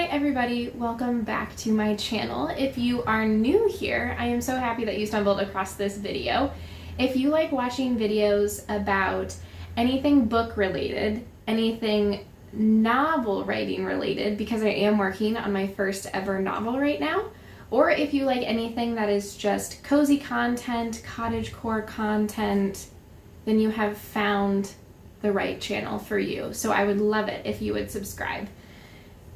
Hi everybody, welcome back to my channel. If you are new here, I am so happy that you stumbled across this video. If you like watching videos about anything book related, anything novel writing related, because I am working on my first ever novel right now, or if you like anything that is just cozy content, cottagecore content, then you have found the right channel for you. So I would love it if you would subscribe.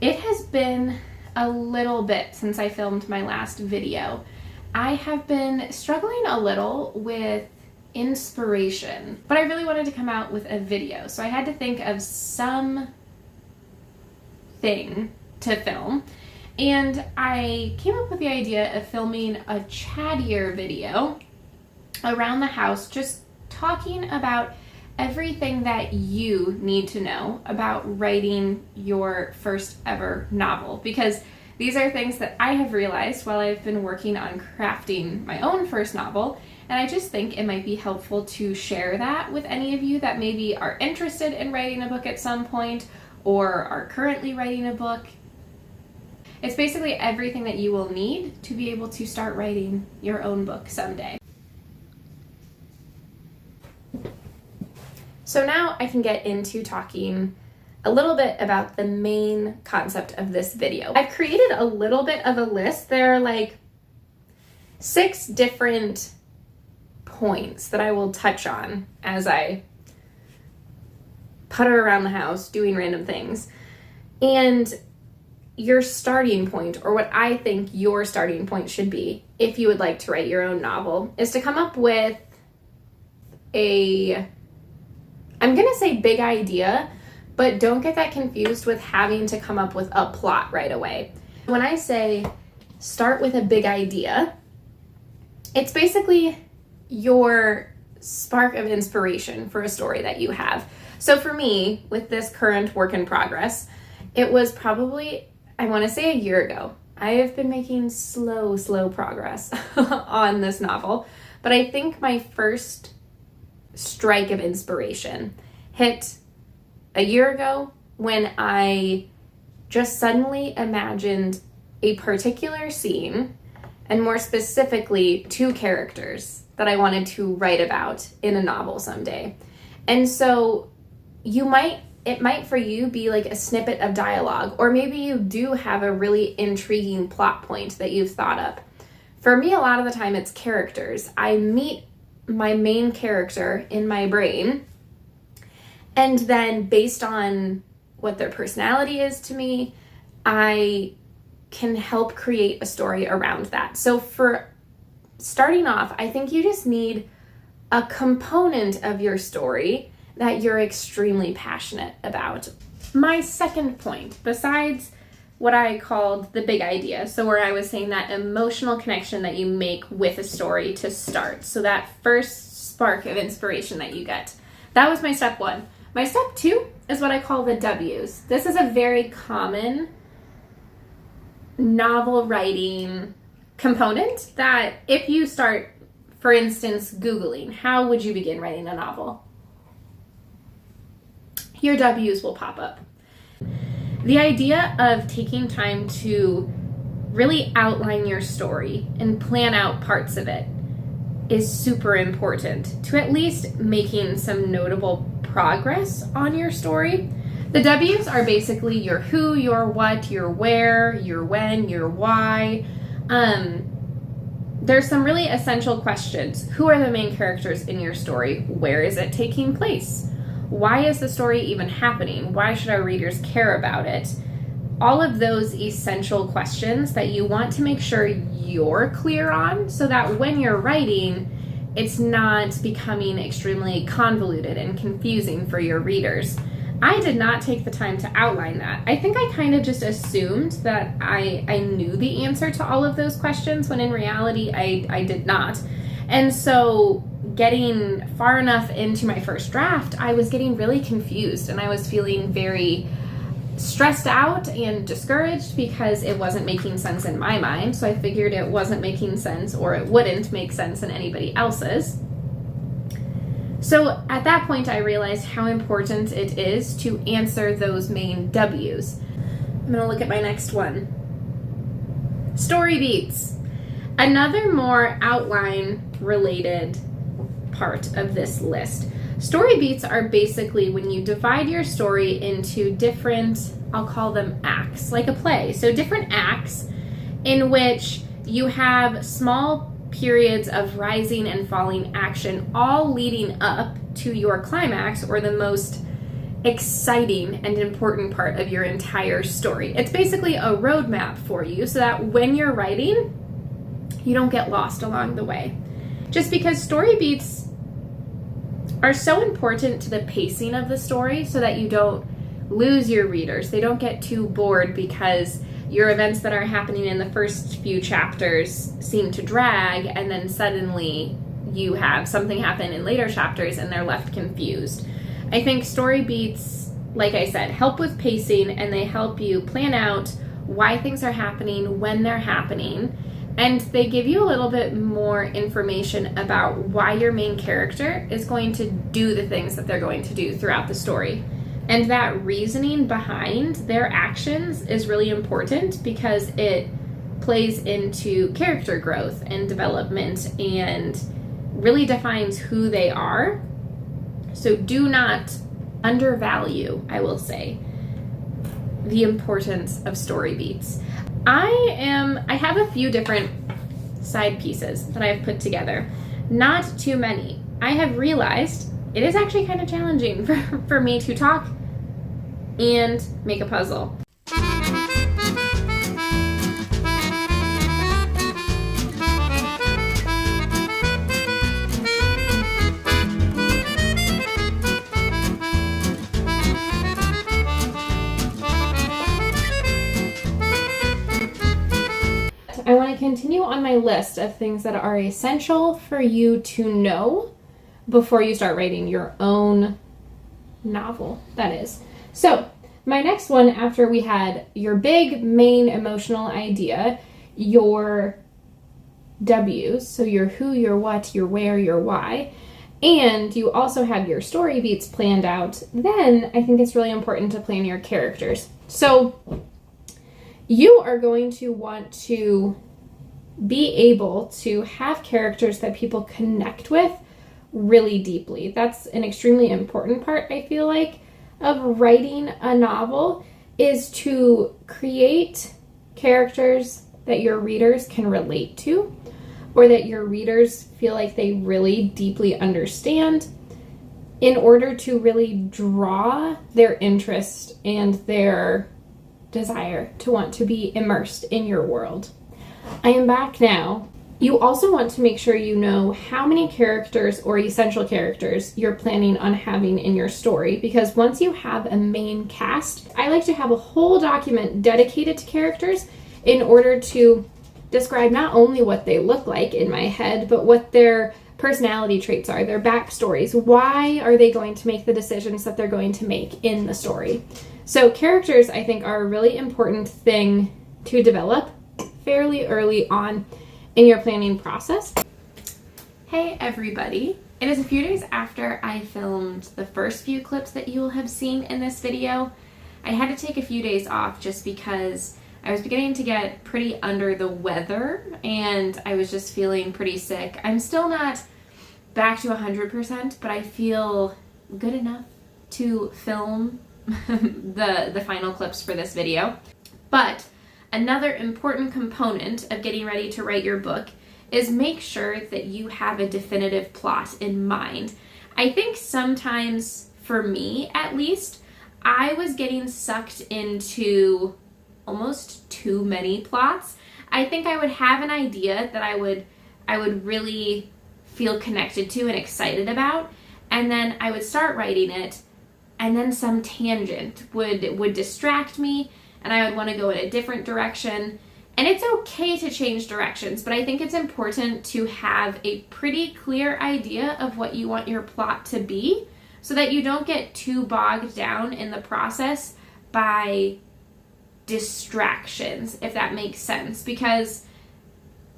It has been a little bit since I filmed my last video. I have been struggling a little with inspiration, but I really wanted to come out with a video, so I had to think of some thing to film, and I came up with the idea of filming a chattier video around the house, just talking about everything that you need to know about writing your first ever novel, because these are things that I have realized while I've been working on crafting my own first novel, and I just think it might be helpful to share that with any of you that maybe are interested in writing a book at some point or are currently writing a book. It's basically everything that you will need to be able to start writing your own book someday. So now I can get into talking a little bit about the main concept of this video. I've created a little bit of a list. There are like 6 different points that I will touch on as I putter around the house doing random things. And your starting point, or what I think your starting point should be if you would like to write your own novel, is to come up with I'm gonna say big idea, but don't get that confused with having to come up with a plot right away. When I say start with a big idea, it's basically your spark of inspiration for a story that you have. So for me, with this current work in progress, it was probably, I wanna say a year ago. I have been making slow progress on this novel, but I think my first strike of inspiration hit a year ago when I just suddenly imagined a particular scene, and more specifically 2 characters that I wanted to write about in a novel someday. And so it might for you be like a snippet of dialogue, or maybe you do have a really intriguing plot point that you've thought up. For me, a lot of the time it's characters. I meet my main character in my brain, and then based on what their personality is to me, I can help create a story around that. So for starting off, I think you just need a component of your story that you're extremely passionate about. My second point, besides what I called the big idea, so where I was saying that emotional connection that you make with a story to start, so that first spark of inspiration that you get. That was my step 1. My step 2 is what I call the W's. This is a very common novel writing component that if you start, for instance, Googling, how would you begin writing a novel? Your W's will pop up. The idea of taking time to really outline your story and plan out parts of it is super important to at least making some notable progress on your story. The W's are basically your who, your what, your where, your when, your why. There's some really essential questions. Who are the main characters in your story? Where is it taking place? Why is the story even happening? Why should our readers care about it? All of those essential questions that you want to make sure you're clear on, so that when you're writing, it's not becoming extremely convoluted and confusing for your readers. I did not take the time to outline that. I think I kind of just assumed that I knew the answer to all of those questions, when in reality I did not. And so getting far enough into my first draft, I was getting really confused, and I was feeling very stressed out and discouraged because it wasn't making sense in my mind. So I figured it wasn't making sense, or it wouldn't make sense in anybody else's. So at that point, I realized how important it is to answer those main W's. I'm gonna look at my next one. Story beats. Another more outline related part of this list. Story beats are basically when you divide your story into different, I'll call them acts, like a play. So different acts in which you have small periods of rising and falling action, all leading up to your climax, or the most exciting and important part of your entire story. It's basically a roadmap for you so that when you're writing, you don't get lost along the way. Just because story beats are so important to the pacing of the story so that you don't lose your readers. They don't get too bored because your events that are happening in the first few chapters seem to drag, and then suddenly you have something happen in later chapters and they're left confused. I think story beats, like I said, help with pacing, and they help you plan out why things are happening, when they're happening, and they give you a little bit more information about why your main character is going to do the things that they're going to do throughout the story. And that reasoning behind their actions is really important because it plays into character growth and development and really defines who they are. So do not undervalue, I will say, the importance of story beats. I have a few different side pieces that I've put together. Not too many. I have realized it is actually kind of challenging for me to talk and make a puzzle. I want to continue on my list of things that are essential for you to know before you start writing your own novel, that is. So, my next one, after we had your big main emotional idea, your W's, so your who, your what, your where, your why, and you also have your story beats planned out, then I think it's really important to plan your characters. So, you are going to want to be able to have characters that people connect with really deeply. That's an extremely important part, I feel like, of writing a novel, is to create characters that your readers can relate to, or that your readers feel like they really deeply understand, in order to really draw their interest and their desire to want to be immersed in your world. I am back now. You also want to make sure you know how many characters or essential characters you're planning on having in your story, because once you have a main cast, I like to have a whole document dedicated to characters in order to describe not only what they look like in my head, but what their personality traits are, their backstories. Why are they going to make the decisions that they're going to make in the story? So characters, I think, are a really important thing to develop fairly early on in your planning process. Hey everybody, it is a few days after I filmed the first few clips that you will have seen in this video. I had to take a few days off just because I was beginning to get pretty under the weather and I was just feeling pretty sick. I'm still not back to 100%, but I feel good enough to film the final clips for this video. But another important component of getting ready to write your book is make sure that you have a definitive plot in mind. I think sometimes, for me at least, I was getting sucked into almost too many plots. I think I would have an idea that I would really feel connected to and excited about, and then I would start writing it, and then some tangent would distract me, and I would want to go in a different direction. And it's okay to change directions, but I think it's important to have a pretty clear idea of what you want your plot to be so that you don't get too bogged down in the process by distractions, if that makes sense. Because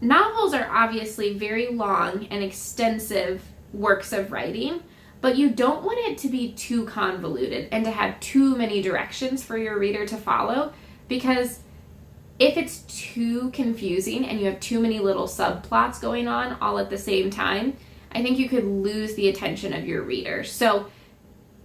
novels are obviously very long and extensive works of writing, but you don't want it to be too convoluted and to have too many directions for your reader to follow, because if it's too confusing and you have too many little subplots going on all at the same time, I think you could lose the attention of your reader. So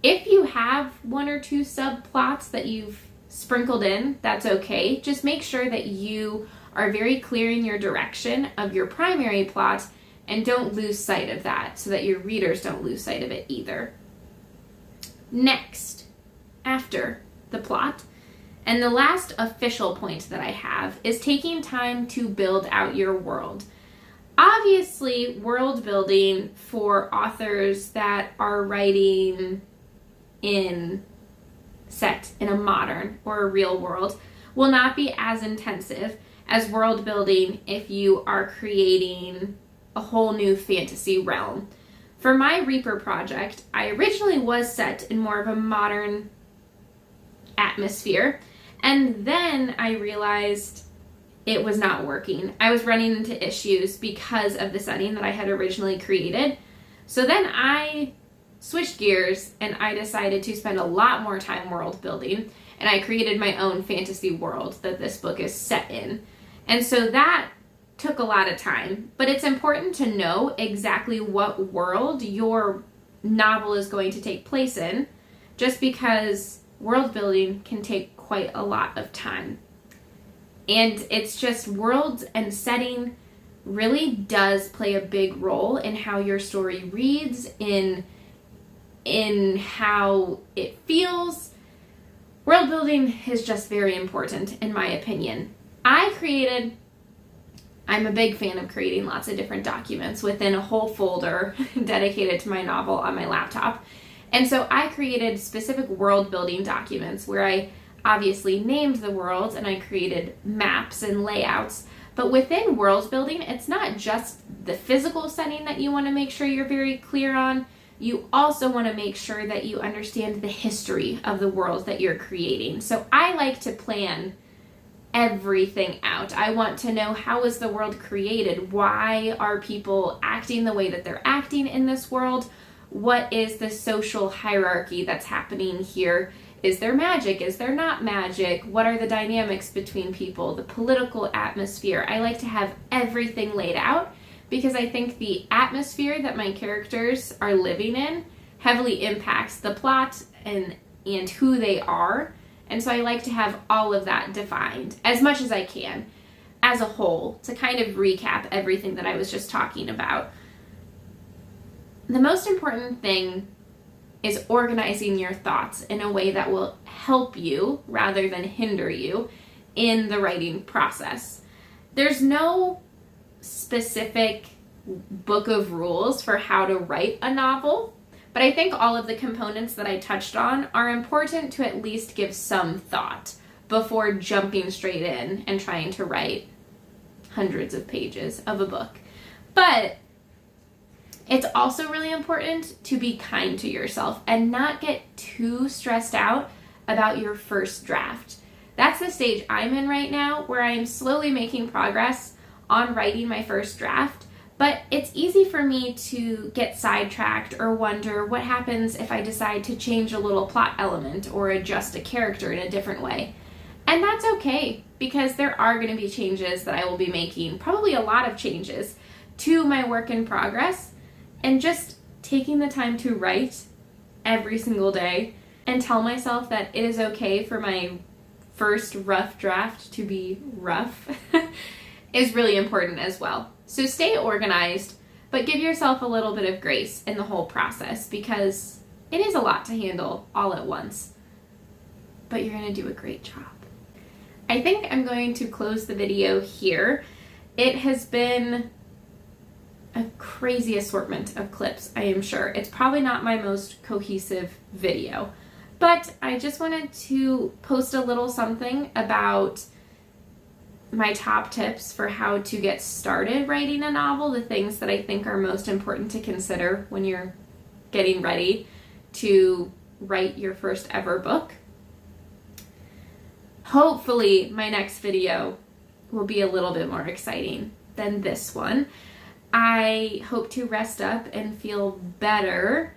if you have one or two subplots that you've sprinkled in, that's okay. Just make sure that you are very clear in your direction of your primary plot and don't lose sight of that so that your readers don't lose sight of it either. Next, after the plot, and the last official point that I have is taking time to build out your world. Obviously, world building for authors that are writing set in a modern or a real world will not be as intensive as world building if you are creating a whole new fantasy realm. For my Reaper project, I originally was set in more of a modern atmosphere, and then I realized it was not working. I was running into issues because of the setting that I had originally created. So then I switched gears and I decided to spend a lot more time world building, and I created my own fantasy world that this book is set in. And so that took a lot of time, but it's important to know exactly what world your novel is going to take place in, just because world building can take quite a lot of time. And it's just worlds and setting really does play a big role in how your story reads, in how it feels. World building is just very important in my opinion. I'm a big fan of creating lots of different documents within a whole folder dedicated to my novel on my laptop. And so I created specific world building documents where I obviously named the world and I created maps and layouts. But within world building, it's not just the physical setting that you want to make sure you're very clear on. You also want to make sure that you understand the history of the world that you're creating. So I like to plan everything out. I want to know, how is the world created? Why are people acting the way that they're acting in this world? What is the social hierarchy that's happening here? Is there magic? Is there not magic? What are the dynamics between people? The political atmosphere. I like to have everything laid out because I think the atmosphere that my characters are living in heavily impacts the plot and who they are. And so I like to have all of that defined as much as I can as a whole to kind of recap everything that I was just talking about. The most important thing is organizing your thoughts in a way that will help you rather than hinder you in the writing process. There's no specific book of rules for how to write a novel, but I think all of the components that I touched on are important to at least give some thought before jumping straight in and trying to write hundreds of pages of a book. But it's also really important to be kind to yourself and not get too stressed out about your first draft. That's the stage I'm in right now, where I am slowly making progress on writing my first draft, but it's easy for me to get sidetracked or wonder what happens if I decide to change a little plot element or adjust a character in a different way. And that's okay, because there are going to be changes that I will be making, probably a lot of changes to my work in progress, and just taking the time to write every single day and tell myself that it is okay for my first rough draft to be rough is really important as well. So stay organized, but give yourself a little bit of grace in the whole process, because it is a lot to handle all at once, but you're going to do a great job. I think I'm going to close the video here. It has been a crazy assortment of clips, I am sure. It's probably not my most cohesive video, but I just wanted to post a little something about my top tips for how to get started writing a novel, the things that I think are most important to consider when you're getting ready to write your first ever book. Hopefully my next video will be a little bit more exciting than this one. I hope to rest up and feel better,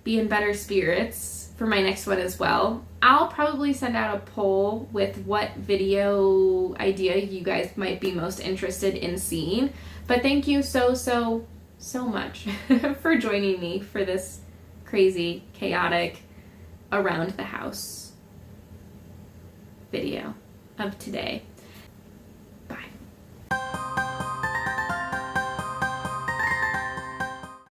be in better spirits for my next one as well. I'll probably send out a poll with what video idea you guys might be most interested in seeing. But thank you so much for joining me for this crazy, chaotic, around the house video of today.